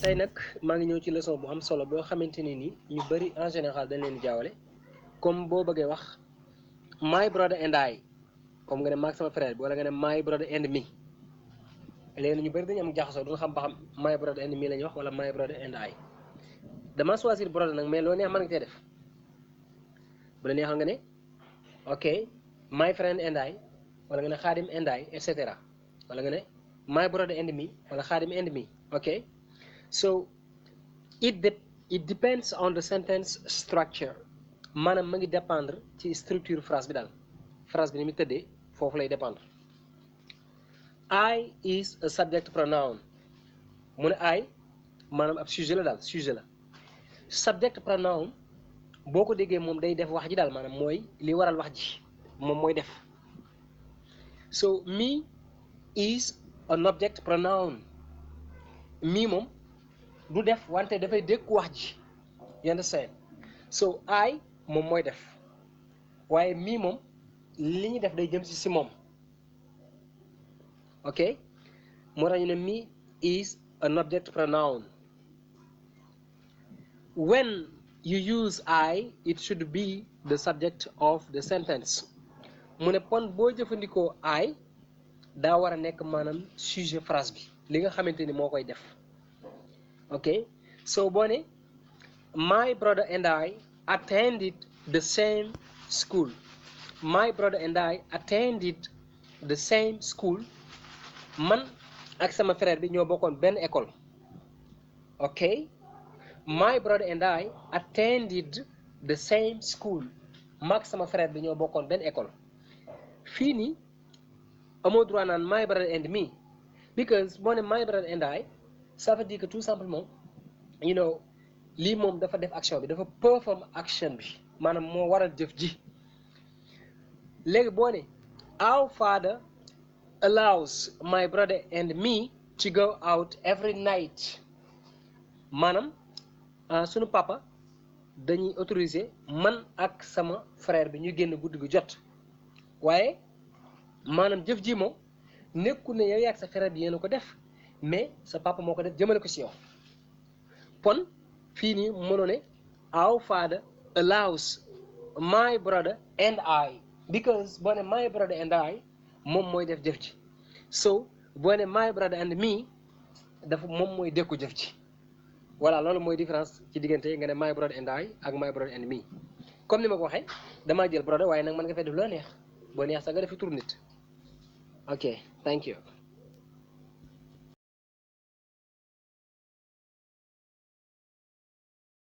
tey nag maa ngi ñëw ci leçon bu am solo boo xamante ne ni ñu bëri en général dañ leen di jaawale comme boo bëggee wax my brother and I comme nga ne maag sama frère bi wala nga ne my brother and me léegi ñu bëri dañu am jaxasoo du nga xam ba xam my brother and me la ñuy wax wala my brother and I dama choisir brother nag mais loo neex mën nga cee def bu la neexal nga ne ok my friend and I wala nga ne Khadim and I et cetera wala nga ne my brother and me wala Khadim and me ok. So it depends on the sentence structure maanaam ma ngi dépendre ci structure phrase bi daal phrase bi ni mu tëddee foofu lay dépendre. I is a subject pronoun mu ne I maanaam ab sujet la daal sujet la subject pronoun boo ko déggee moom day def wax ji daal maanaam mooy li waral wax ji moom mooy def. So me is an object pronoun me moom du def wante dafay dékku wax ji you understand so I moom mooy def waaye me moom li ñu def day jëm si moom ok moo tax ñu ne me is an object pronoun. When you use I it should be the subject of the sentence mu ne pon boo jëfandikoo I daa war a nekk maanaam sujet phrase bi li nga xamante ni moo koy def ok. So boo ne my brother and I attended the same school my brother and I attended the same school man ak sama frère bi ñoo bokkoon benn école ok. My brother and I attended the same school mag sama frère bi ñoo bokkoon benn école fii nii amoo droit naan my brother and me because boo ne my brother and I ça veut dire que tout simplement you know lii moom dafa def action bi dafa perform action bi maanaam moo waral jëf ji. léegi boo ne our father allows my brother and me to go out every night maanaam sunu papa dañuy autoriser man ak sama frère bi ñu génn guddi gu jot waaye maanaam jëf ji moom nekku ne yow yaag sa frère bi yéen a ko def mais sa papa moo ko def jëmale ko si yow pon fii nii mënoo ne our father allows my brother and I because boo ne my brother and I moom mooy def jëf ji so boo ne my brother and me dafa moom mooy dékku jëf ji voilà loolu mooy différence ci diggante nga ne my brother and I ak my brother and me comme ni ma ko waxee damaa jël brother waaye nag mën nga fay def loo neex boo neex sax nga def fi tur nit ok thank you.